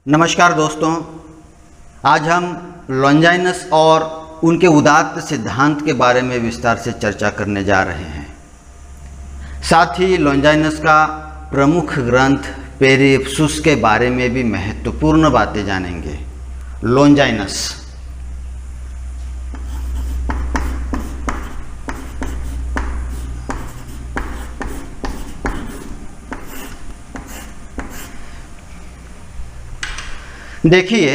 नमस्कार दोस्तों, आज हम लॉन्जाइनस और उनके उदात्त सिद्धांत के बारे में विस्तार से चर्चा करने जा रहे हैं। साथ ही लॉन्जाइनस का प्रमुख ग्रंथ पेरिप्सूस के बारे में भी महत्वपूर्ण बातें जानेंगे। लॉन्जाइनस देखिए,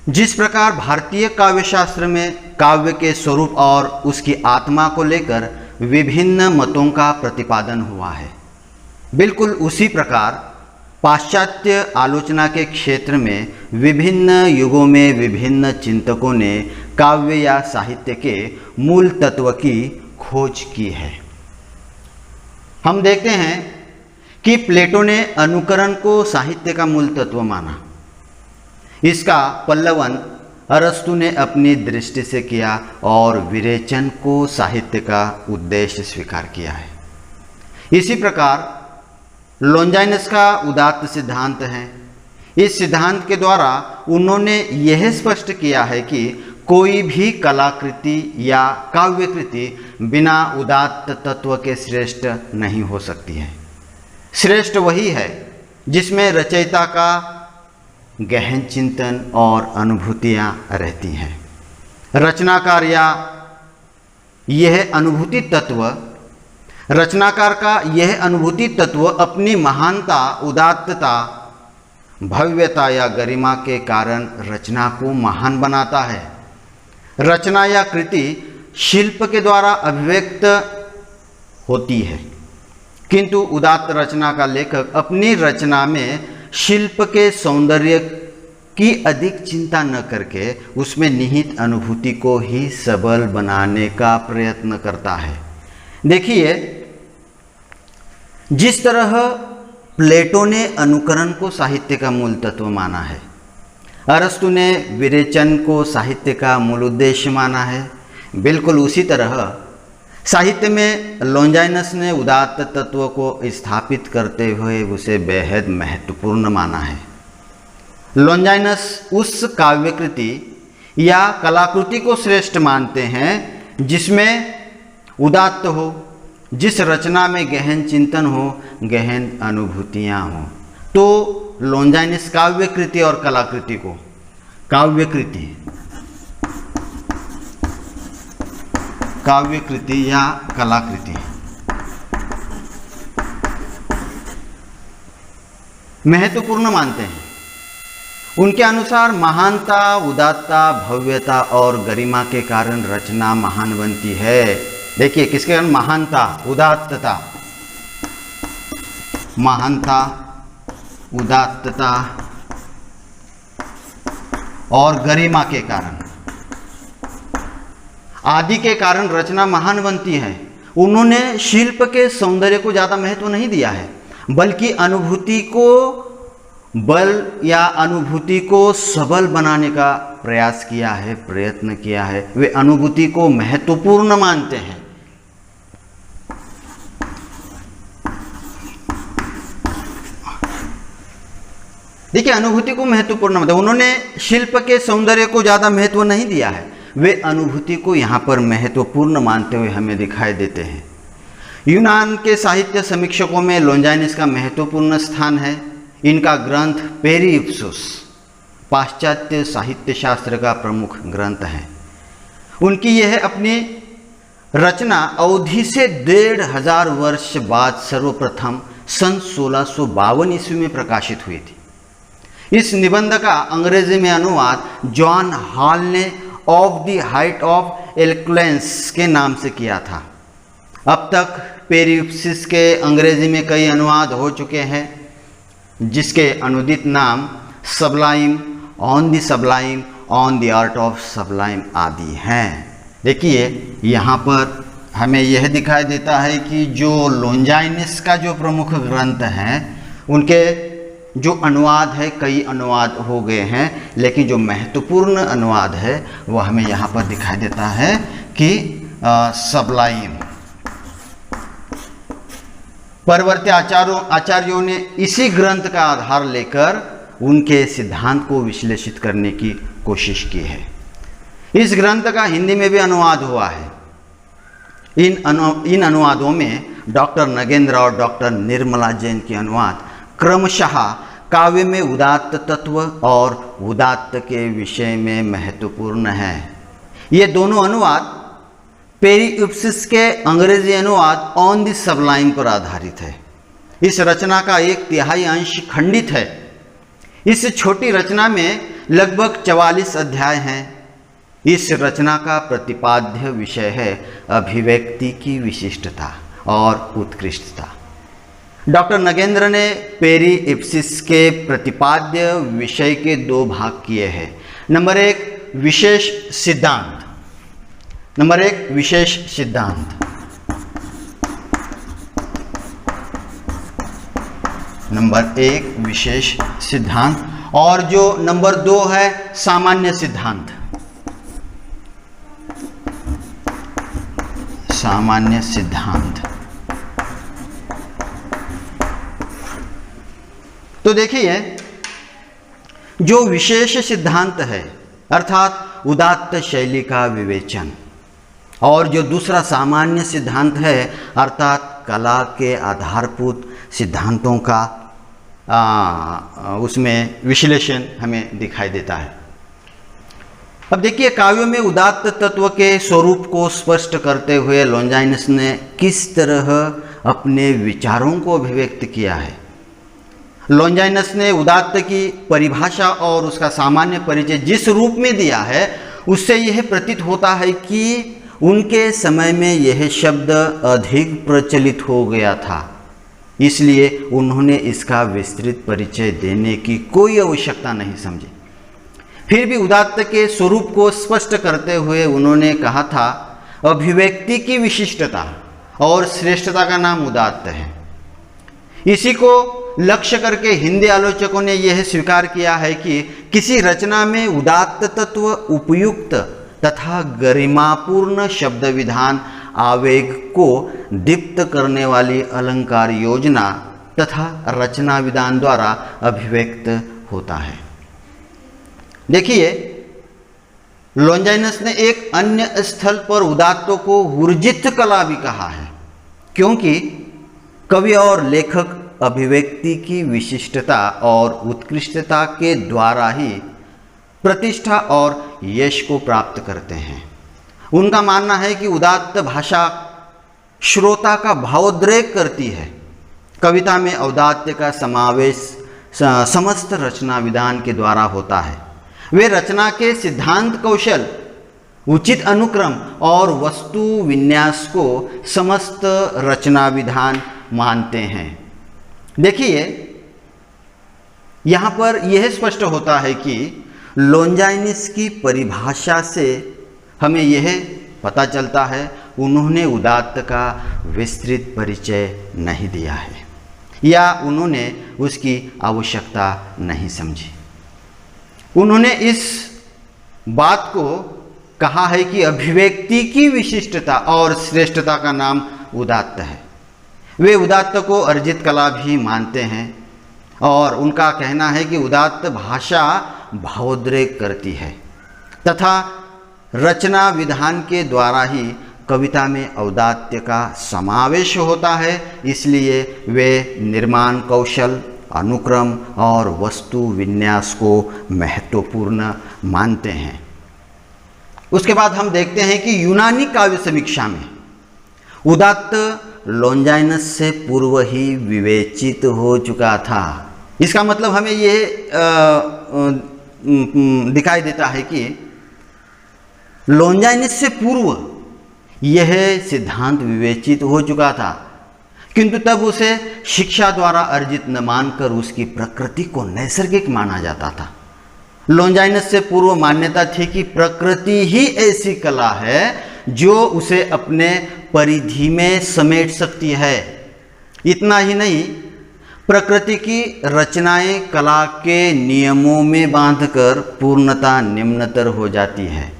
जिस प्रकार भारतीय काव्यशास्त्र में काव्य के स्वरूप और उसकी आत्मा को लेकर विभिन्न मतों का प्रतिपादन हुआ है, बिल्कुल उसी प्रकार पाश्चात्य आलोचना के क्षेत्र में विभिन्न युगों में विभिन्न चिंतकों ने काव्य या साहित्य के मूल तत्व की खोज की है। हम देखते हैं कि प्लेटो ने अनुकरण को साहित्य का मूल तत्व माना। इसका पल्लवन अरस्तु ने अपनी दृष्टि से किया और विरेचन को साहित्य का उद्देश्य स्वीकार किया है। इसी प्रकार लॉन्जाइनस का उदात्त सिद्धांत है। इस सिद्धांत के द्वारा उन्होंने यह स्पष्ट किया है कि कोई भी कलाकृति या काव्यकृति बिना उदात्त तत्व के श्रेष्ठ नहीं हो सकती है। श्रेष्ठ वही है जिसमें रचयिता का गहन चिंतन और अनुभूतियाँ रहती हैं। रचनाकार या यह अनुभूति तत्व रचनाकार का यह अनुभूति तत्व अपनी महानता, उदात्तता, भव्यता या गरिमा के कारण रचना को महान बनाता है। रचना या कृति शिल्प के द्वारा अभिव्यक्त होती है, किंतु उदात्त रचना का लेखक अपनी रचना में शिल्प के सौंदर्य की अधिक चिंता न करके उसमें निहित अनुभूति को ही सबल बनाने का प्रयत्न करता है। देखिए, जिस तरह प्लेटो ने अनुकरण को साहित्य का मूल तत्व माना है, अरस्तु ने विरेचन को साहित्य का मूल उद्देश्य माना है, बिल्कुल उसी तरह साहित्य में लॉन्जाइनस ने उदात्त तत्व को स्थापित करते हुए उसे बेहद महत्वपूर्ण माना है। लॉन्जाइनस उस काव्यकृति या कलाकृति को श्रेष्ठ मानते हैं जिसमें उदात्त हो, जिस रचना में गहन चिंतन हो, गहन अनुभूतियाँ हों। तो लॉन्जाइनस काव्यकृति और कलाकृति को काव्यकृति या कलाकृति महत्वपूर्ण मानते हैं। उनके अनुसार महानता, उदात्तता, भव्यता और गरिमा के कारण रचना महान बनती है। देखिए, किसके कारण? महानता, उदात्तता, महानता, उदात्तता और गरिमा के कारण, आदि के कारण रचना महान बनती है। उन्होंने शिल्प के सौंदर्य को ज़्यादा महत्व नहीं दिया है, बल्कि अनुभूति को बल या अनुभूति को सबल बनाने का प्रयास किया है, प्रयत्न किया है। वे अनुभूति को महत्वपूर्ण मानते हैं। देखिए, अनुभूति को महत्वपूर्ण मानते हैं। उन्होंने शिल्प के सौंदर्य को ज़्यादा महत्व नहीं दिया है, वे अनुभूति को यहाँ पर महत्वपूर्ण मानते हुए हमें दिखाई देते हैं। यूनान के साहित्य समीक्षकों में लॉन्जाइनस का महत्वपूर्ण स्थान है। इनका ग्रंथ पेरिप्सूस पाश्चात्य साहित्य शास्त्र का प्रमुख ग्रंथ है। उनकी यह अपनी रचना अवधि से 1500 वर्ष बाद सर्वप्रथम सन 1652 ईस्वी में प्रकाशित हुई थी। इस निबंध का अंग्रेजी में अनुवाद जॉन हॉल ने of the height of eloquence के नाम से किया था। अब तक पेरिप्सूस के अंग्रेजी में कई अनुवाद हो चुके हैं, जिसके अनुदित नाम Sublime, on the Sublime, on the art of Sublime आदि हैं। देखिए, यहाँ पर हमें यह दिखाई देता है कि जो लॉन्जाइनस का जो प्रमुख ग्रंथ हैं, उनके जो अनुवाद है, कई अनुवाद हो गए हैं, लेकिन जो महत्वपूर्ण अनुवाद है वह हमें यहाँ पर दिखाई देता है कि सबलाइम। परवर्ती आचार्यों ने इसी ग्रंथ का आधार लेकर उनके सिद्धांत को विश्लेषित करने की कोशिश की है। इस ग्रंथ का हिंदी में भी अनुवाद हुआ है। इन अनुवादों में डॉक्टर नगेंद्र और डॉक्टर निर्मला जैन के अनुवाद क्रमशः काव्य में उदात्त तत्व और उदात्त के विषय में महत्वपूर्ण है। ये दोनों अनुवाद पेरिप्सिस के अंग्रेजी अनुवाद ऑन द सबलाइन पर आधारित है। इस रचना का 1/3 अंश खंडित है। इस छोटी रचना में लगभग 44 अध्याय हैं। इस रचना का प्रतिपाद्य विषय है अभिव्यक्ति की विशिष्टता और उत्कृष्टता। डॉक्टर नगेंद्र ने पेरिप्सिस के प्रतिपाद्य विषय के 2 भाग किए हैं। नंबर 1 विशेष सिद्धांत। नंबर 1 विशेष सिद्धांत। नंबर 1 विशेष सिद्धांत और जो नंबर 2 है सामान्य सिद्धांत। सामान्य सिद्धांत। तो देखिए, जो विशेष सिद्धांत है अर्थात उदात्त शैली का विवेचन, और जो दूसरा सामान्य सिद्धांत है अर्थात कला के आधारभूत सिद्धांतों का उसमें विश्लेषण हमें दिखाई देता है। अब देखिए, काव्यों में उदात्त तत्व के स्वरूप को स्पष्ट करते हुए लॉन्जाइनस ने किस तरह अपने विचारों को अभिव्यक्त किया है। लॉन्जाइनस ने उदात्त की परिभाषा और उसका सामान्य परिचय जिस रूप में दिया है, उससे यह प्रतीत होता है कि उनके समय में यह शब्द अधिक प्रचलित हो गया था, इसलिए उन्होंने इसका विस्तृत परिचय देने की कोई आवश्यकता नहीं समझी। फिर भी उदात्त के स्वरूप को स्पष्ट करते हुए उन्होंने कहा था, अभिव्यक्ति की विशिष्टता और श्रेष्ठता का नाम उदात्त है। इसी को लक्ष्य करके हिंदी आलोचकों ने यह स्वीकार किया है कि किसी रचना में उदात्त तत्व उपयुक्त तथा गरिमापूर्ण शब्द विधान, आवेग को दीप्त करने वाली अलंकार योजना तथा रचना विधान द्वारा अभिव्यक्त होता है। देखिए, लॉन्जाइनस ने एक अन्य स्थल पर उदात्तों को ऊर्जित कला भी कहा है, क्योंकि कवि और लेखक अभिव्यक्ति की विशिष्टता और उत्कृष्टता के द्वारा ही प्रतिष्ठा और यश को प्राप्त करते हैं। उनका मानना है कि उदात्त भाषा श्रोता का भावोद्रेक करती है। कविता में औदात्य का समावेश समस्त रचना विधान के द्वारा होता है। वे रचना के सिद्धांत कौशल, उचित अनुक्रम और वस्तु विन्यास को समस्त रचना विधान मानते हैं। देखिए, यहाँ पर यह स्पष्ट होता है कि लॉन्जाइनस की परिभाषा से हमें यह पता चलता है उन्होंने उदात्त का विस्तृत परिचय नहीं दिया है या उन्होंने उसकी आवश्यकता नहीं समझी। उन्होंने इस बात को कहा है कि अभिव्यक्ति की विशिष्टता और श्रेष्ठता का नाम उदात्त है। वे उदात्त को अर्जित कला भी मानते हैं और उनका कहना है कि उदात्त भाषा भावोद्रेक करती है तथा रचना विधान के द्वारा ही कविता में औदात्य का समावेश होता है, इसलिए वे निर्माण कौशल, अनुक्रम और वस्तु विन्यास को महत्वपूर्ण मानते हैं। उसके बाद हम देखते हैं कि यूनानी काव्य समीक्षा में उदात्त लॉन्जाइनस से पूर्व ही विवेचित हो चुका था। इसका मतलब हमें यह दिखाई देता है कि लॉन्जाइनस से पूर्व यह सिद्धांत विवेचित हो चुका था, किंतु तब उसे शिक्षा द्वारा अर्जित न मानकर उसकी प्रकृति को नैसर्गिक माना जाता था। लॉन्जाइनस से पूर्व मान्यता थी कि प्रकृति ही ऐसी कला है जो उसे अपने परिधि में समेट सकती है। इतना ही नहीं, प्रकृति की रचनाएं कला के नियमों में बांधकर पूर्णता निम्नतर हो जाती है,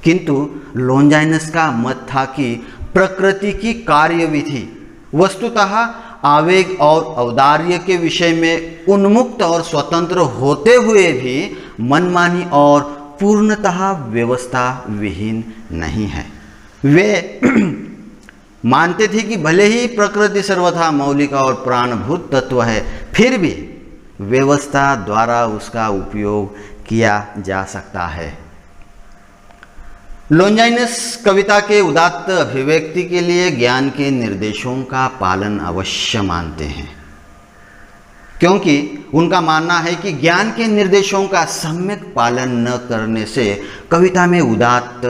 किंतु लॉन्जाइनस का मत था कि प्रकृति की कार्यविधि वस्तुतः आवेग और औदार्य के विषय में उन्मुक्त और स्वतंत्र होते हुए भी मनमानी और पूर्णतः व्यवस्था विहीन नहीं है। वे मानते थे कि भले ही प्रकृति सर्वथा मौलिक और प्राणभूत तत्व है, फिर भी व्यवस्था द्वारा उसका उपयोग किया जा सकता है। लॉन्जाइनस कविता के उदात्त अभिव्यक्ति के लिए ज्ञान के निर्देशों का पालन अवश्य मानते हैं, क्योंकि उनका मानना है कि ज्ञान के निर्देशों का सम्यक पालन न करने से कविता में उदात्त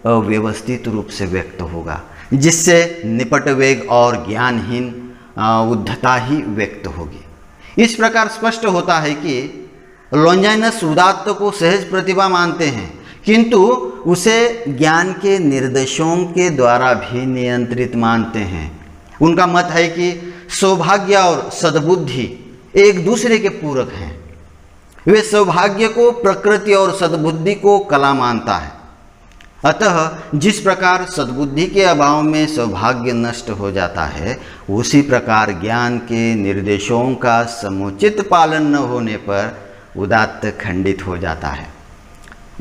अव्यवस्थित रूप से व्यक्त होगा, जिससे निपट वेग और ज्ञानहीन उद्धता ही व्यक्त होगी। इस प्रकार स्पष्ट होता है कि लॉन्जाइनस उदात्त को सहज प्रतिभा मानते हैं, किंतु उसे ज्ञान के निर्देशों के द्वारा भी नियंत्रित मानते हैं। उनका मत है कि सौभाग्य और सद्बुद्धि एक दूसरे के पूरक हैं। वे सौभाग्य को प्रकृति और सद्बुद्धि को कला मानता है। अतः जिस प्रकार सद्बुद्धि के अभाव में सौभाग्य नष्ट हो जाता है, उसी प्रकार ज्ञान के निर्देशों का समुचित पालन न होने पर उदात्त खंडित हो जाता है।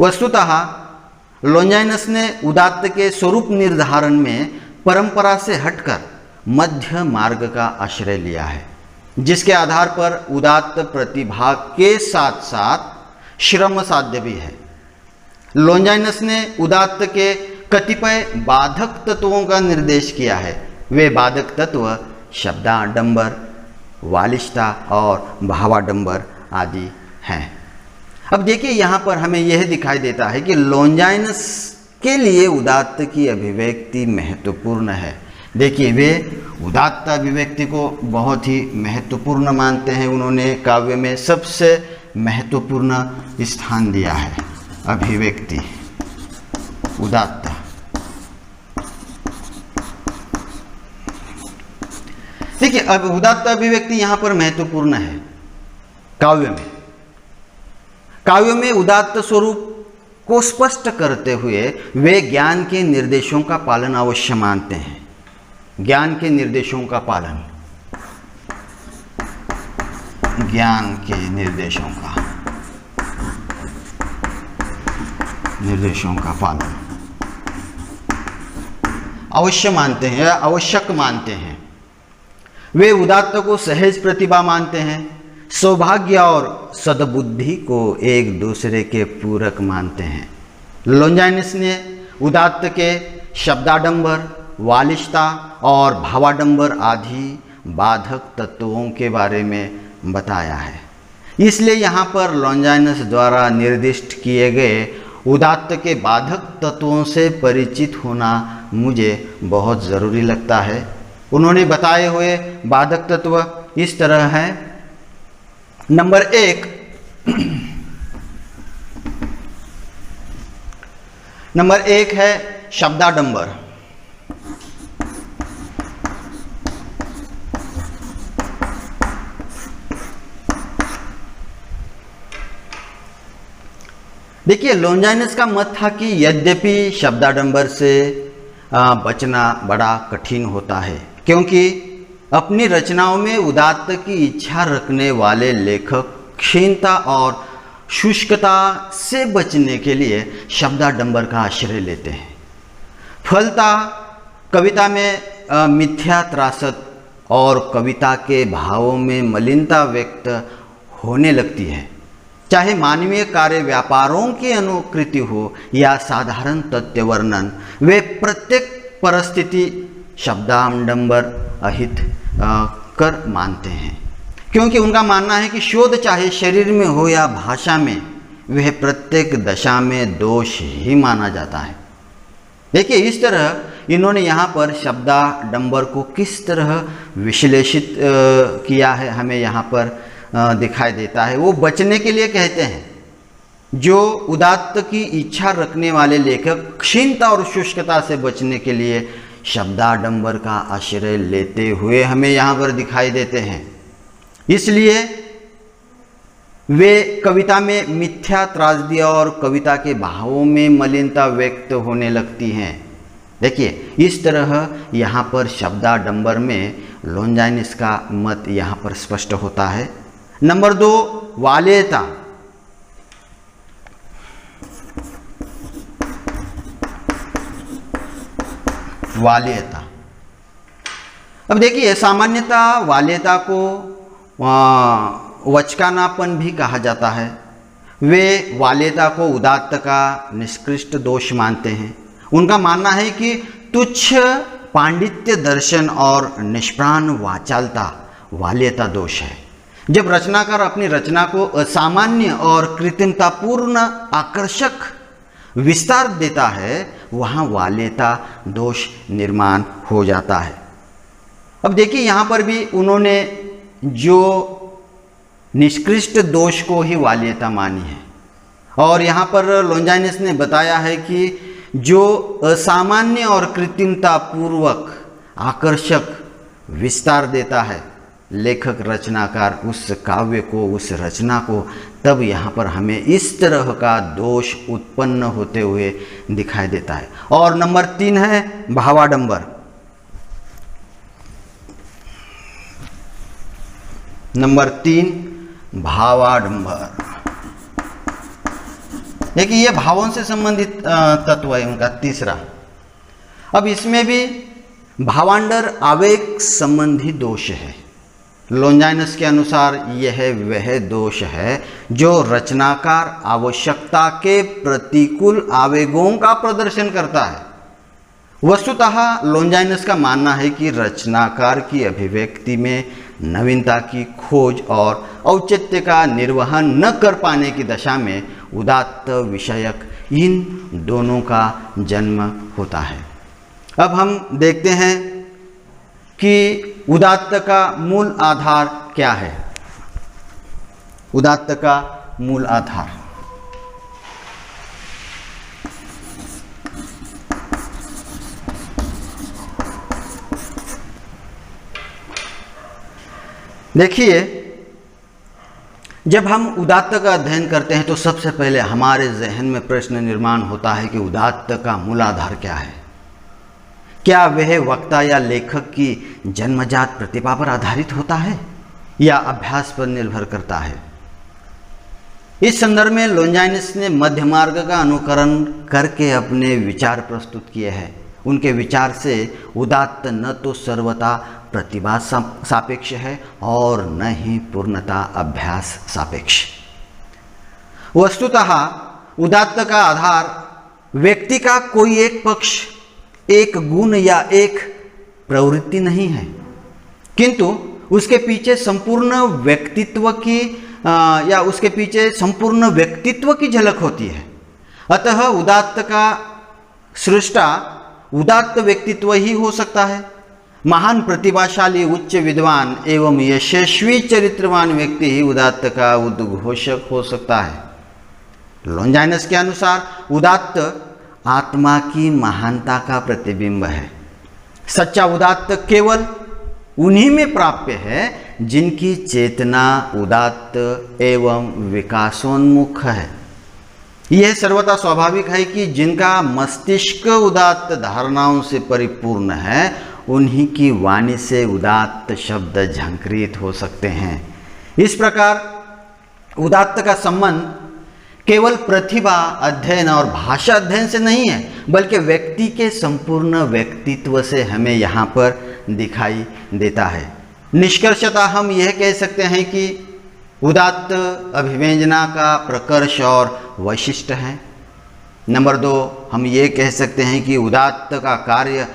वस्तुतः लॉन्जाइनस ने उदात्त के स्वरूप निर्धारण में परंपरा से हटकर मध्य मार्ग का आश्रय लिया है, जिसके आधार पर उदात्त प्रतिभा के साथ साथ श्रम साध्य भी है। लॉन्जाइनस ने उदात्त के कतिपय बाधक तत्वों का निर्देश किया है। वे बाधक तत्व शब्दाडंबर, वालिष्ठता और भावाडंबर आदि हैं। अब देखिए, यहाँ पर हमें यह दिखाई देता है कि लॉन्जाइनस के लिए उदात्त की अभिव्यक्ति महत्वपूर्ण है। देखिए, वे उदात्त अभिव्यक्ति को बहुत ही महत्वपूर्ण मानते हैं। उन्होंने काव्य में सबसे महत्वपूर्ण स्थान दिया है। अभिव्यक्ति उदात्त। देखिए, अब उदात्त अभिव्यक्ति यहाँ पर महत्वपूर्ण है। काव्य में उदात्त स्वरूप को स्पष्ट करते हुए वे ज्ञान के निर्देशों का पालन अवश्य मानते हैं। ज्ञान के निर्देशों का पालन, ज्ञान के निर्देशों का पालन अवश्य मानते हैं या आवश्यक मानते हैं। वे उदात्त को सहज प्रतिभा मानते हैं, सौभाग्य और सद्बुद्धि को एक दूसरे के पूरक मानते हैं। लॉन्जाइनस ने उदात्त के शब्दाडंबर, वालिष्ठता और भावाडंबर आदि बाधक तत्वों के बारे में बताया है। इसलिए यहाँ पर लॉन्जाइनस द्वारा निर्दिष्ट किए गए उदात्त के बाधक तत्वों से परिचित होना मुझे बहुत ज़रूरी लगता है। उन्होंने बताए हुए बाधक तत्व इस तरह हैं। नंबर 1, है शब्दाडंबर। देखिए, लॉन्जाइनस का मत था कि यद्यपि शब्दाडंबर से बचना बड़ा कठिन होता है, क्योंकि अपनी रचनाओं में उदात्त की इच्छा रखने वाले लेखक क्षीणता और शुष्कता से बचने के लिए शब्दाडंबर का आश्रय लेते हैं। फलता कविता में मिथ्या त्रासद और कविता के भावों में मलिनता व्यक्त होने लगती है। चाहे मानवीय कार्य व्यापारों की अनुकृति हो या साधारण तथ्य वर्णन, वे प्रत्येक परिस्थिति शब्दाडंबर अहित कर मानते हैं, क्योंकि उनका मानना है कि शोध चाहे शरीर में हो या भाषा में, वह प्रत्येक दशा में दोष ही माना जाता है। देखिए, इस तरह इन्होंने यहाँ पर शब्दाडंबर को किस तरह विश्लेषित किया है हमें यहाँ पर दिखाई देता है। वो बचने के लिए कहते हैं, जो उदात्त की इच्छा रखने वाले लेखक क्षीणता और शुष्कता से बचने के लिए शब्दाडंबर का आश्रय लेते हुए हमें यहाँ पर दिखाई देते हैं। इसलिए वे कविता में मिथ्या त्रासदी और कविता के भावों में मलिनता व्यक्त होने लगती हैं। देखिए, इस तरह यहाँ पर शब्दाडंबर में लोंजाइनिस का मत यहाँ पर स्पष्ट होता है। नंबर 2, वाल्यता। वाल्यता, अब देखिए सामान्यतः वाल्यता को वचकानापन भी कहा जाता है। वे वाल्यता को उदात्त का निष्कृष्ट दोष मानते हैं। उनका मानना है कि तुच्छ पांडित्य दर्शन और निष्प्राण वाचालता वाल्यता दोष है। जब रचनाकार अपनी रचना को असामान्य और कृत्रिमतापूर्ण आकर्षक विस्तार देता है, वहाँ वाल्यता दोष निर्माण हो जाता है। अब देखिए यहाँ पर भी उन्होंने जो निष्कृष्ट दोष को ही वाल्यता मानी है, और यहाँ पर लोंजाइनिस ने बताया है कि जो असामान्य और कृत्रिमता पूर्वक आकर्षक विस्तार देता है लेखक रचनाकार उस काव्य को, उस रचना को, तब यहाँ पर हमें इस तरह का दोष उत्पन्न होते हुए दिखाई देता है। और नंबर 3 है भावाडंबर। नंबर 3 भावाडंबर। देखिए ये भावों से संबंधित तत्व है उनका तीसरा। अब इसमें भी भावांडर आवेग संबंधी दोष है। लोंजाइनस के अनुसार यह वह दोष है जो रचनाकार आवश्यकता के प्रतिकूल आवेगों का प्रदर्शन करता है। वस्तुतः लोंजाइनस का मानना है कि रचनाकार की अभिव्यक्ति में नवीनता की खोज और औचित्य का निर्वहन न कर पाने की दशा में उदात्त विषयक इन दोनों का जन्म होता है। अब हम देखते हैं कि उदात्त का मूल आधार क्या है। उदात्त का मूल आधार देखिए, जब हम उदात्त का अध्ययन करते हैं तो सबसे पहले हमारे जहन में प्रश्न निर्माण होता है कि उदात्त का मूल आधार क्या है। क्या वह वक्ता या लेखक की जन्मजात प्रतिभा पर आधारित होता है या अभ्यास पर निर्भर करता है। इस संदर्भ में लोंजाइनस ने मध्य मार्ग का अनुकरण करके अपने विचार प्रस्तुत किए हैं। उनके विचार से उदात्त न तो सर्वथा प्रतिभा सापेक्ष है और न ही पूर्णता अभ्यास सापेक्ष। वस्तुतः उदात्त का आधार व्यक्ति का कोई एक पक्ष, एक गुण या एक प्रवृत्ति नहीं है, किंतु उसके पीछे संपूर्ण व्यक्तित्व की या उसके पीछे संपूर्ण व्यक्तित्व की झलक होती है। अतः उदात्त का सृष्टा उदात्त व्यक्तित्व ही हो सकता है। महान प्रतिभाशाली उच्च विद्वान एवं यशस्वी चरित्रवान व्यक्ति ही उदात्त का उद्घोषक हो सकता है। लोंजाइनस के अनुसार उदात्त आत्मा की महानता का प्रतिबिंब है। सच्चा उदात्त केवल उन्हीं में प्राप्य है जिनकी चेतना उदात्त एवं विकासोन्मुख है। यह सर्वथा स्वाभाविक है कि जिनका मस्तिष्क उदात्त धारणाओं से परिपूर्ण है उन्हीं की वाणी से उदात्त शब्द झंकृत हो सकते हैं। इस प्रकार उदात्त का संबंध केवल प्रतिभा अध्ययन और भाषा अध्ययन से नहीं है, बल्कि व्यक्ति के संपूर्ण व्यक्तित्व से हमें यहाँ पर दिखाई देता है। निष्कर्षतः हम यह कह सकते हैं कि उदात्त अभिव्यंजना का प्रकर्ष और वैशिष्ट्य है। नंबर 2, हम ये कह सकते हैं कि उदात्त का कार्य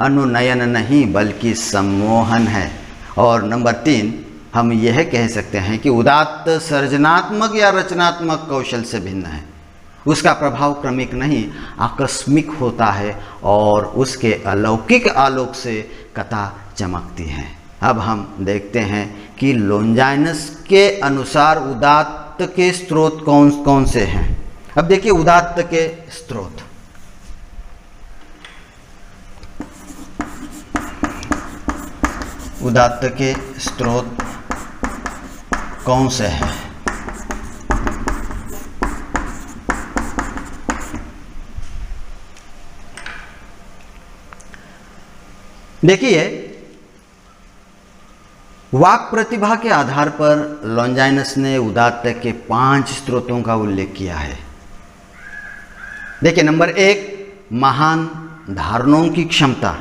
अनुनयन नहीं बल्कि सम्मोहन है। और नंबर 3, हम यह कह सकते हैं कि उदात्त सर्जनात्मक या रचनात्मक कौशल से भिन्न है। उसका प्रभाव क्रमिक नहीं आकस्मिक होता है और उसके अलौकिक आलोक से कथा चमकती है। अब हम देखते हैं कि लोंजाइनस के अनुसार उदात्त के स्रोत कौन कौन से हैं। अब देखिए उदात्त के स्रोत। उदात्त के स्रोत कौन से हैं? देखिए वाक प्रतिभा के आधार पर लॉन्जाइनस ने उदात्त के 5 स्रोतों का उल्लेख किया है। देखिए, नंबर 1, महान धारणाओं की क्षमता।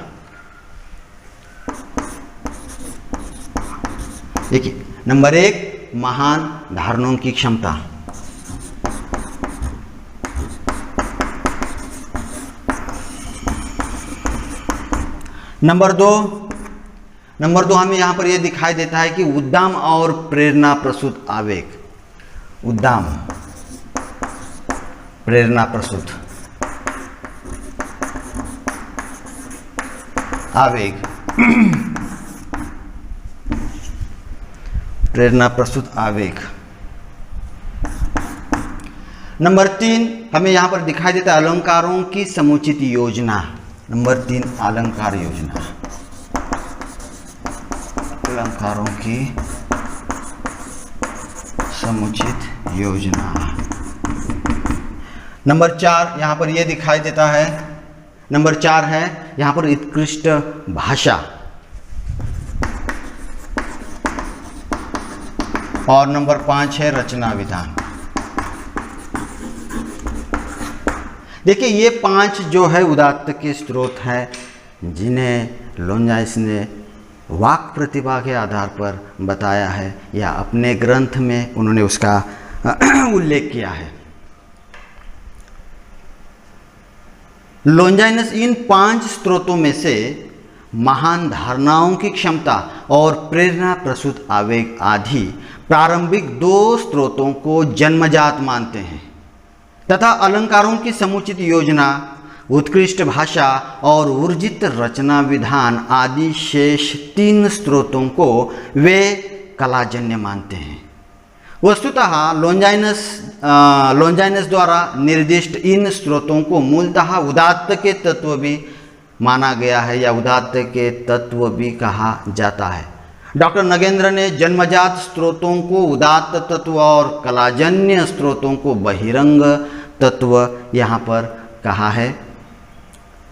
देखिए, नंबर 1, महान धारणाओं की क्षमता। नंबर दो हमें यहाँ पर यह दिखाई देता है कि उद्दाम और प्रेरणा प्रसूत आवेग। उद्दाम, प्रेरणा प्रसूत आवेग। प्रेरणा प्रसूत आवेग। नंबर 3 हमें यहां पर दिखाई देता है अलंकारों की समुचित योजना। नंबर 3, अलंकार योजना। अलंकारों की समुचित योजना। नंबर 4 यहां पर यह दिखाई देता है, नंबर 4 है यहां पर उत्कृष्ट भाषा। और नंबर 5 है रचना विधान। देखिए, ये 5 जो है उदात्त के स्रोत हैं जिन्हें लॉन्जाइनस ने वाक प्रतिभा के आधार पर बताया है या अपने ग्रंथ में उन्होंने उसका उल्लेख किया है। लॉन्जाइनस इन 5 स्रोतों में से महान धारणाओं की क्षमता और प्रेरणा प्रसूत आवेग आदि प्रारंभिक 2 स्रोतों को जन्मजात मानते हैं तथा अलंकारों की समुचित योजना, उत्कृष्ट भाषा और ऊर्जित रचना विधान आदि शेष 3 स्रोतों को वे कलाजन्य मानते हैं। वस्तुतः लॉन्जाइनस द्वारा निर्दिष्ट इन स्रोतों को मूलतः उदात्त के तत्व भी माना गया है या उदात्त के तत्व भी कहा जाता है। डॉक्टर नगेंद्र ने जन्मजात स्रोतों को उदात्त तत्व और कलाजन्य स्रोतों को बहिरंग तत्व यहाँ पर कहा है।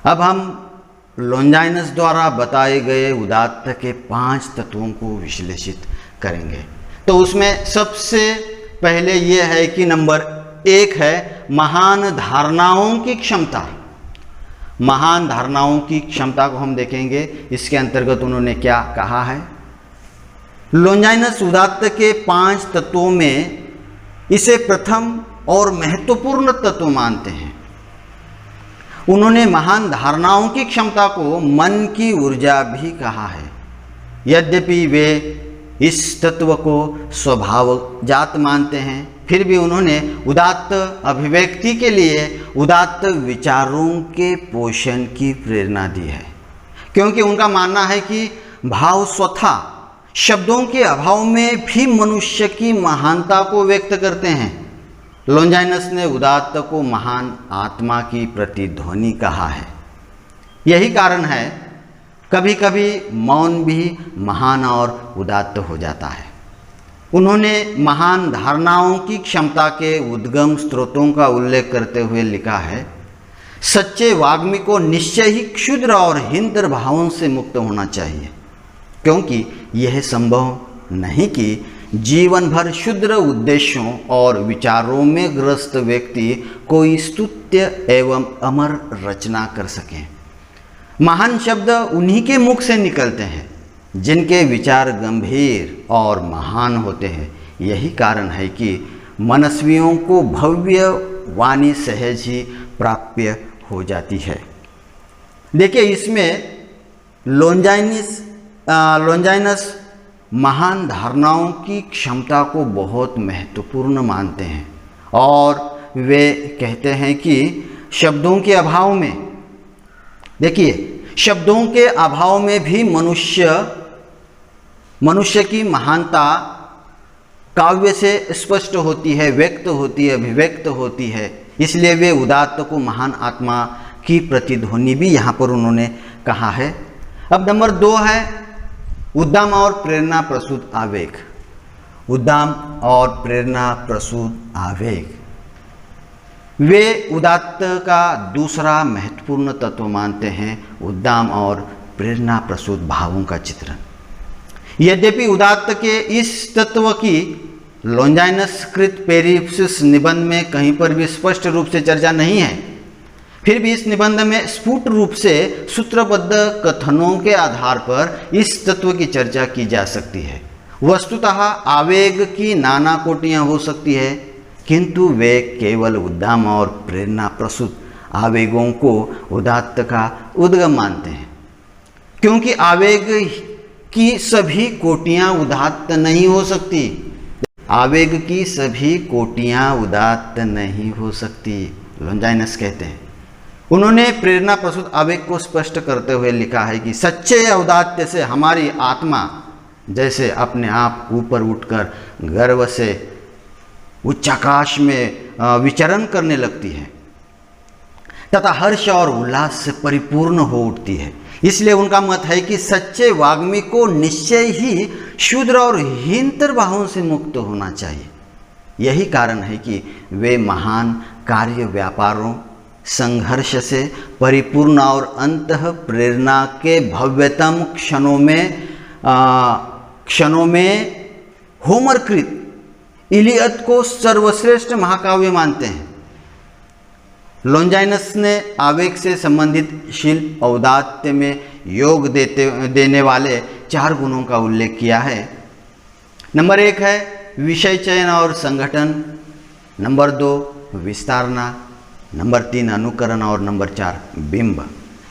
अब हम लॉन्जाइनस द्वारा बताए गए उदात्त के 5 तत्वों को विश्लेषित करेंगे। तो उसमें सबसे पहले ये है कि नंबर 1 है महान धारणाओं की क्षमता। महान धारणाओं की क्षमता को हम देखेंगे। इसके अंतर्गत उन्होंने क्या कहा है। लॉन्जाइनस उदात्त के 5 तत्वों में इसे प्रथम और महत्वपूर्ण तत्व मानते हैं। उन्होंने महान धारणाओं की क्षमता को मन की ऊर्जा भी कहा है। यद्यपि वे इस तत्व को स्वभावजात मानते हैं, फिर भी उन्होंने उदात्त अभिव्यक्ति के लिए उदात्त विचारों के पोषण की प्रेरणा दी है, क्योंकि उनका मानना है कि भाव स्वतः शब्दों के अभाव में भी मनुष्य की महानता को व्यक्त करते हैं। लॉन्जाइनस ने उदात्त को महान आत्मा की प्रतिध्वनि कहा है। यही कारण है कभी कभी मौन भी महान और उदात्त हो जाता है। उन्होंने महान धारणाओं की क्षमता के उद्गम स्रोतों का उल्लेख करते हुए लिखा है, सच्चे वाग्मी को निश्चय ही क्षुद्र और हीन भावों से मुक्त होना चाहिए, क्योंकि यह संभव नहीं कि जीवन भर क्षुद्र उद्देश्यों और विचारों में ग्रस्त व्यक्ति कोई स्तुत्य एवं अमर रचना कर सके। महान शब्द उन्हीं के मुख से निकलते हैं जिनके विचार गंभीर और महान होते हैं। यही कारण है कि मनस्वियों को भव्य वाणी सहज ही प्राप्य हो जाती है। देखिए, इसमें लॉन्जाइनस महान धारणाओं की क्षमता को बहुत महत्वपूर्ण मानते हैं और वे कहते हैं कि शब्दों के अभाव में, देखिए, शब्दों के अभाव में भी मनुष्य की महानता काव्य से स्पष्ट होती है, व्यक्त होती है, अभिव्यक्त होती है। इसलिए वे उदात्त को महान आत्मा की प्रतिध्वनि भी यहाँ पर उन्होंने कहा है। अब नंबर 2 है उद्दाम और प्रेरणा प्रसूत आवेग। उद्दाम और प्रेरणा प्रसूत आवेग वे उदात्त का दूसरा महत्वपूर्ण तत्व मानते हैं, उद्दाम और प्रेरणा प्रसूत भावों का चित्रण। यद्यपि उदात्त के इस तत्व की लॉन्जाइनस कृत पेरिप्सिस निबंध में कहीं पर भी स्पष्ट रूप से चर्चा नहीं है, फिर भी इस निबंध में स्फुट रूप से सूत्रबद्ध कथनों के आधार पर इस तत्व की चर्चा की जा सकती है। वस्तुतः आवेग की नाना कोटियां हो सकती है, किंतु वे केवल उद्दाम और प्रेरणा प्रसूत आवेगों को उदात्त का उद्गम मानते हैं, क्योंकि आवेग की सभी कोटियां उदात्त नहीं हो सकती। आवेग की सभी कोटियां उदात्त नहीं हो सकती, लॉन्जाइनस कहते हैं। उन्होंने प्रेरणा प्रसूत आवेग को स्पष्ट करते हुए लिखा है कि सच्चे औदात्य से हमारी आत्मा जैसे अपने आप ऊपर उठकर गर्व से उच्चाकाश में विचरण करने लगती है तथा हर्ष और उल्लास से परिपूर्ण हो उठती है। इसलिए उनका मत है कि सच्चे वाग्मी को निश्चय ही शूद्र और हीनतर भावों से मुक्त होना चाहिए। यही कारण है कि वे महान कार्य व्यापारों, संघर्ष से परिपूर्ण और अंतः प्रेरणा के भव्यतम क्षणों में होमरकृत इलियड को सर्वश्रेष्ठ महाकाव्य मानते हैं। लॉन्जाइनस ने आवेग से संबंधित शिल्प औदात्य में योग देने वाले 4 गुणों का उल्लेख किया है। नंबर 1 है विषय चयन और संगठन, नंबर 2 विस्तारना, नंबर 3 अनुकरण और नंबर 4 बिंब।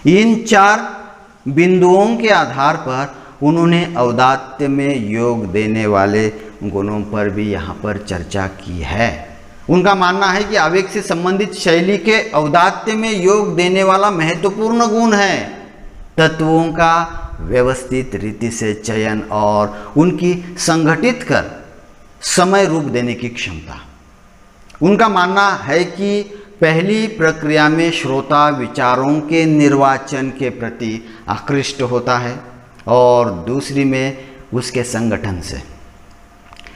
इन 4 बिंदुओं के आधार पर उन्होंने औदात्य में योग देने वाले गुणों पर भी यहाँ पर चर्चा की है। उनका मानना है कि आवेग से संबंधित शैली के औदात्य में योग देने वाला महत्वपूर्ण गुण है तत्वों का व्यवस्थित रीति से चयन और उनकी संगठित कर समय रूप देने की क्षमता। उनका मानना है कि पहली प्रक्रिया में श्रोता विचारों के निर्वाचन के प्रति आकृष्ट होता है और दूसरी में उसके संगठन से।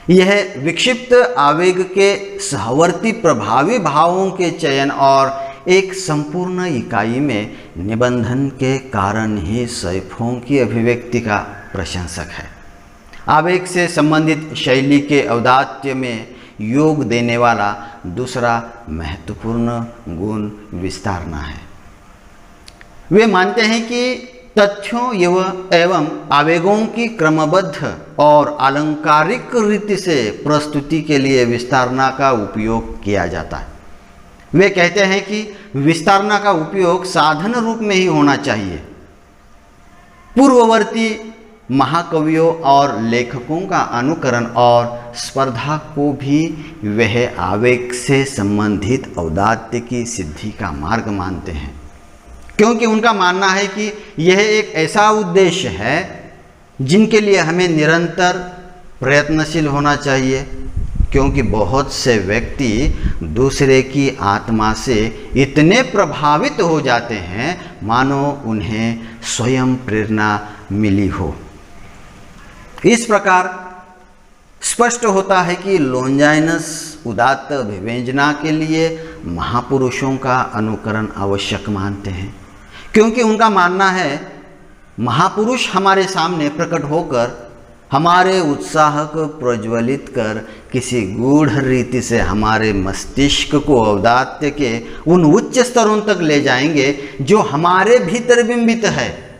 यह विक्षिप्त आवेग के सहवर्ती प्रभावी भावों के चयन और एक संपूर्ण इकाई में निबंधन के कारण ही सैफों की अभिव्यक्ति का प्रशंसक है। आवेग से संबंधित शैली के औदात्य में योग देने वाला दूसरा महत्वपूर्ण गुण विस्तारना है। वे मानते हैं कि तथ्यों एवं आवेगों की क्रमबद्ध और अलंकारिक रीति से प्रस्तुति के लिए विस्तारना का उपयोग किया जाता है। वे कहते हैं कि विस्तारना का उपयोग साधन रूप में ही होना चाहिए। पूर्ववर्ती महाकवियों और लेखकों का अनुकरण और स्पर्धा को भी वह आवेग से संबंधित औदात्य की सिद्धि का मार्ग मानते हैं, क्योंकि उनका मानना है कि यह एक ऐसा उद्देश्य है जिनके लिए हमें निरंतर प्रयत्नशील होना चाहिए, क्योंकि बहुत से व्यक्ति दूसरे की आत्मा से इतने प्रभावित हो जाते हैं मानो उन्हें स्वयं प्रेरणा मिली हो। इस प्रकार स्पष्ट होता है कि लॉन्जाइनस उदात्त अभिव्यंजना के लिए महापुरुषों का अनुकरण आवश्यक मानते हैं, क्योंकि उनका मानना है महापुरुष हमारे सामने प्रकट होकर हमारे उत्साह को प्रज्वलित कर किसी गूढ़ रीति से हमारे मस्तिष्क को औदात्य के उन उच्च स्तरों तक ले जाएंगे जो हमारे भीतर बिंबित है,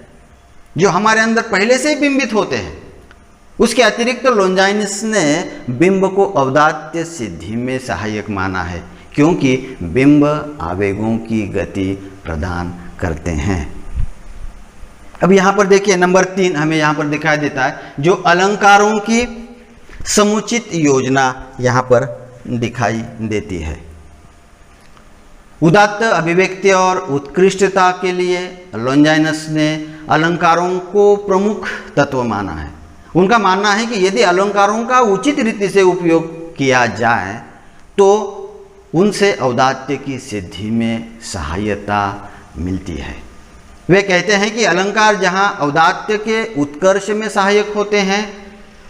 जो हमारे अंदर पहले से ही बिंबित होते हैं। उसके अतिरिक्त लॉन्जाइनस ने बिंब को औदात्य सिद्धि में सहायक माना है, क्योंकि बिंब आवेगों की गति प्रदान करते हैं। अब यहाँ पर देखिए नंबर 3 हमें यहाँ पर दिखाई देता है, जो अलंकारों की समुचित योजना यहाँ पर दिखाई देती है। उदात्त अभिव्यक्ति और उत्कृष्टता के लिए लॉन्जाइनस ने अलंकारों को प्रमुख तत्व माना है। उनका मानना है कि यदि अलंकारों का उचित रीति से उपयोग किया जाए तो उनसे औदात्य की सिद्धि में सहायता मिलती है। वे कहते हैं कि अलंकार जहाँ औदात्य के उत्कर्ष में सहायक होते हैं,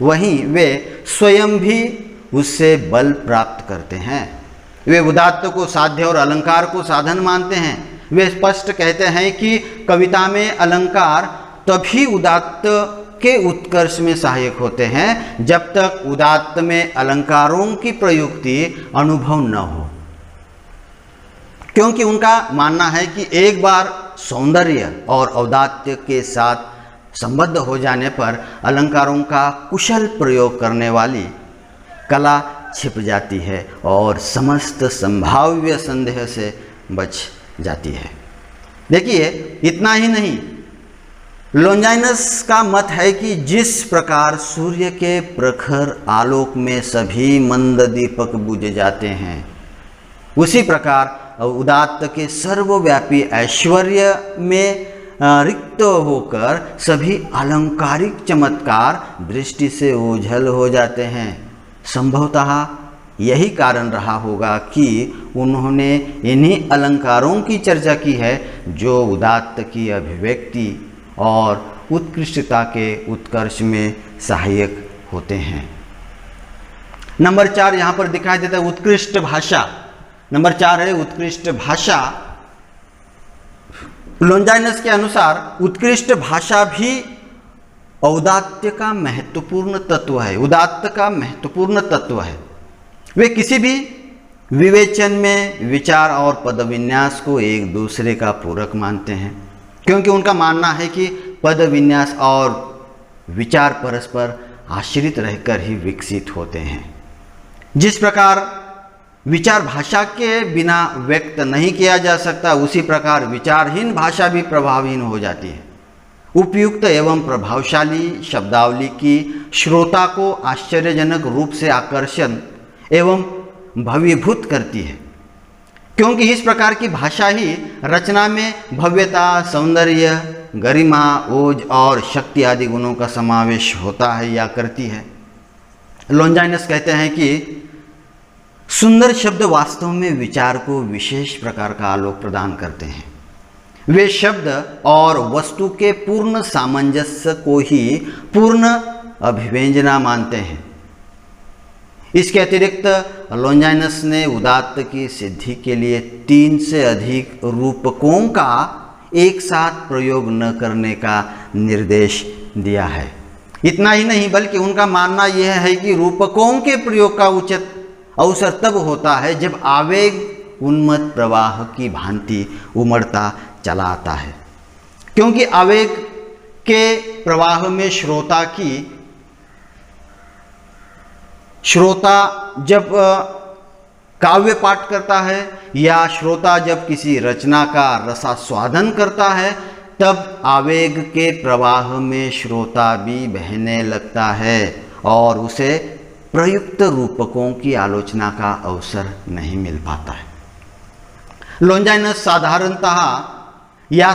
वहीं वे स्वयं भी उससे बल प्राप्त करते हैं। वे उदात्त को साध्य और अलंकार को साधन मानते हैं। वे स्पष्ट कहते हैं कि कविता में अलंकार तभी उदात्त के उत्कर्ष में सहायक होते हैं जब तक उदात्त में अलंकारों की प्रयुक्ति अनुभव न हो, क्योंकि उनका मानना है कि एक बार सौंदर्य और औदात्य के साथ संबद्ध हो जाने पर अलंकारों का कुशल प्रयोग करने वाली कला छिप जाती है और समस्त संभाव्य संदेह से बच जाती है। देखिए, इतना ही नहीं, लोंजाइनस का मत है कि जिस प्रकार सूर्य के प्रखर आलोक में सभी मंद दीपक बुझ जाते हैं, उसी प्रकार उदात्त के सर्वव्यापी ऐश्वर्य में रिक्त होकर सभी अलंकारिक चमत्कार दृष्टि से ओझल हो जाते हैं। संभवतः यही कारण रहा होगा कि उन्होंने इन्हीं अलंकारों की चर्चा की है जो उदात्त की अभिव्यक्ति और उत्कृष्टता के उत्कर्ष में सहायक होते हैं। नंबर 4 यहाँ पर दिखाई देता है उत्कृष्ट भाषा। नंबर 4 है उत्कृष्ट भाषा। लोंजाइनस के अनुसार उत्कृष्ट भाषा भी औदात्य का महत्वपूर्ण तत्व है, उदात्त का महत्वपूर्ण तत्व है। वे किसी भी विवेचन में विचार और पदविन्यास को एक दूसरे का पूरक मानते हैं, क्योंकि उनका मानना है कि पदविन्यास और विचार परस्पर आश्रित रहकर ही विकसित होते हैं। जिस प्रकार विचार भाषा के बिना व्यक्त नहीं किया जा सकता, उसी प्रकार विचारहीन भाषा भी प्रभावहीन हो जाती है। उपयुक्त एवं प्रभावशाली शब्दावली की श्रोता को आश्चर्यजनक रूप से आकर्षण एवं भवीभूत करती है, क्योंकि इस प्रकार की भाषा ही रचना में भव्यता, सौंदर्य, गरिमा, ओज और शक्ति आदि गुणों का समावेश होता है या करती है। लोंजाइनस कहते हैं कि सुंदर शब्द वास्तव में विचार को विशेष प्रकार का आलोक प्रदान करते हैं। वे शब्द और वस्तु के पूर्ण सामंजस्य को ही पूर्ण अभिव्यंजना मानते हैं। इसके अतिरिक्त लोंजाइनस ने उदात्त की सिद्धि के लिए 3 से अधिक रूपकों का एक साथ प्रयोग न करने का निर्देश दिया है। इतना ही नहीं, बल्कि उनका मानना यह है कि रूपकों के प्रयोग का उचित अवसर तब होता है जब आवेग उन्मत्त प्रवाह की भांति उमड़ता चला आता है, क्योंकि आवेग के प्रवाह में श्रोता जब काव्य पाठ करता है या श्रोता जब किसी रचना का रसास्वादन करता है, तब आवेग के प्रवाह में श्रोता भी बहने लगता है और उसे प्रयुक्त रूपकों की आलोचना का अवसर नहीं मिल पाता है। लोंजाइनस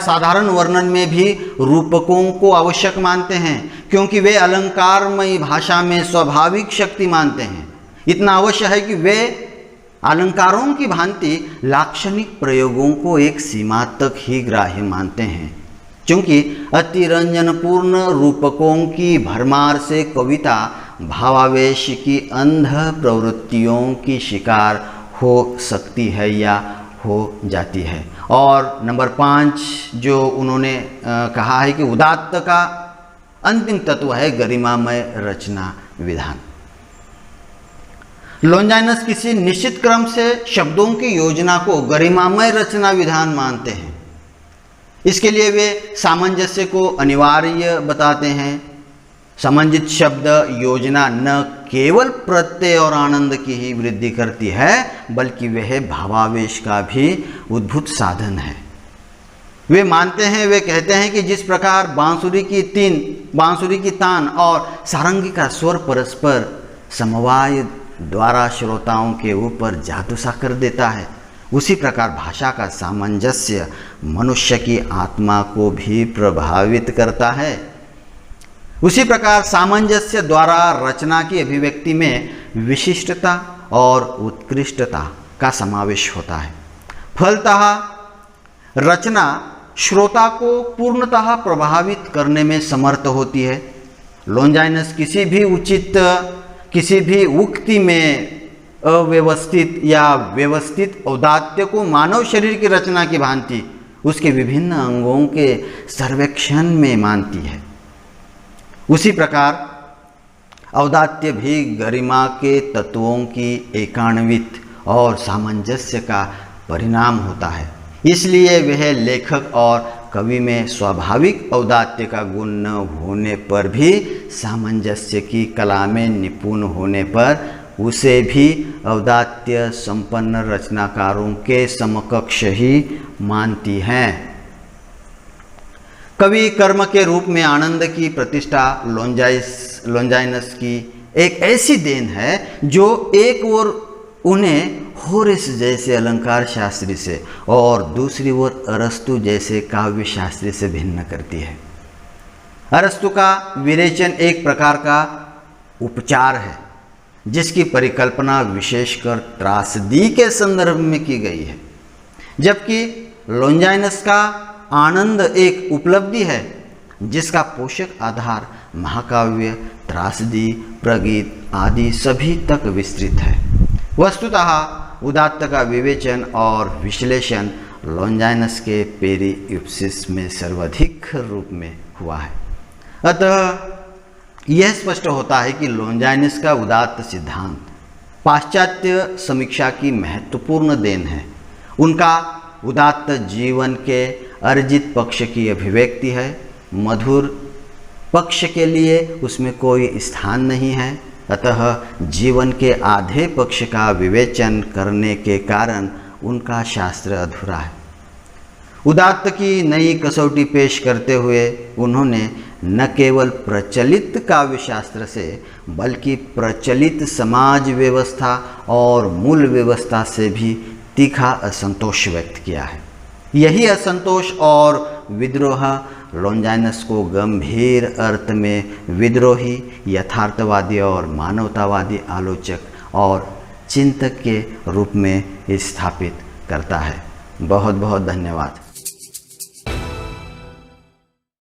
साधारण वर्णन में भी रूपकों को आवश्यक मानते हैं, क्योंकि वे अलंकारमयी भाषा में स्वाभाविक शक्ति मानते हैं। इतना अवश्य है कि वे अलंकारों की भांति लाक्षणिक प्रयोगों को एक सीमा तक ही ग्राह्य मानते हैं, क्योंकि अतिरंजनपूर्ण रूपकों की भरमार से कविता भावावेश की अंध प्रवृत्तियों की शिकार हो सकती है या हो जाती है। और नंबर 5 जो उन्होंने कहा है कि उदात्त का अंतिम तत्व है गरिमामय रचना विधान। लोंजाइनस किसी निश्चित क्रम से शब्दों की योजना को गरिमामय रचना विधान मानते हैं। इसके लिए वे सामंजस्य को अनिवार्य बताते हैं। समंजित शब्द योजना न केवल प्रत्यय और आनंद की ही वृद्धि करती है, बल्कि वह भावावेश का भी उद्भूत साधन है। वे कहते हैं कि जिस प्रकार बांसुरी की तान और सारंगी का स्वर परस्पर समवाय द्वारा श्रोताओं के ऊपर जादू सा कर देता है, उसी प्रकार भाषा का सामंजस्य मनुष्य की आत्मा को भी प्रभावित करता है। उसी प्रकार सामंजस्य द्वारा रचना की अभिव्यक्ति में विशिष्टता और उत्कृष्टता का समावेश होता है। फलतः रचना श्रोता को पूर्णतः प्रभावित करने में समर्थ होती है। लोंजाइनस किसी भी उक्ति में अव्यवस्थित या व्यवस्थित औदात्य को मानव शरीर की रचना की भांति उसके विभिन्न अंगों के सर्वेक्षण में मानती है। उसी प्रकार औदात्य भी गरिमा के तत्वों की एकान्वित और सामंजस्य का परिणाम होता है। इसलिए वह लेखक और कवि में स्वाभाविक औदात्य का गुण न होने पर भी सामंजस्य की कला में निपुण होने पर उसे भी औदात्य संपन्न रचनाकारों के समकक्ष ही मानती हैं। कवि कर्म के रूप में आनंद की प्रतिष्ठा लॉन्जाइनस की एक ऐसी देन है जो एक ओर उन्हें होरेस जैसे अलंकार शास्त्री से और दूसरी ओर अरस्तु जैसे काव्य शास्त्री से भिन्न करती है। अरस्तु का विरेचन एक प्रकार का उपचार है जिसकी परिकल्पना विशेषकर त्रासदी के संदर्भ में की गई है, जबकि लॉन्जाइनस का आनंद एक उपलब्धि है जिसका पोषक आधार महाकाव्य, त्रासदी, प्रगीत आदि सभी तक विस्तृत है। वस्तुतः उदात्त का विवेचन और विश्लेषण लॉन्जाइनस के पेरियुप्सिस में सर्वाधिक रूप में हुआ है। अतः यह स्पष्ट होता है कि लॉन्जाइनस का उदात्त सिद्धांत पाश्चात्य समीक्षा की महत्वपूर्ण देन है। उनका उदात्त जीवन के अर्जित पक्ष की अभिव्यक्ति है, मधुर पक्ष के लिए उसमें कोई स्थान नहीं है। अतः जीवन के आधे पक्ष का विवेचन करने के कारण उनका शास्त्र अधूरा है। उदात्त की नई कसौटी पेश करते हुए उन्होंने न केवल प्रचलित काव्य शास्त्र से बल्कि प्रचलित समाज व्यवस्था और मूल व्यवस्था से भी तीखा असंतोष व्यक्त किया है। यही असंतोष और विद्रोह लॉन्जाइनस को गंभीर अर्थ में विद्रोही, यथार्थवादी और मानवतावादी आलोचक और चिंतक के रूप में स्थापित करता है। बहुत बहुत धन्यवाद।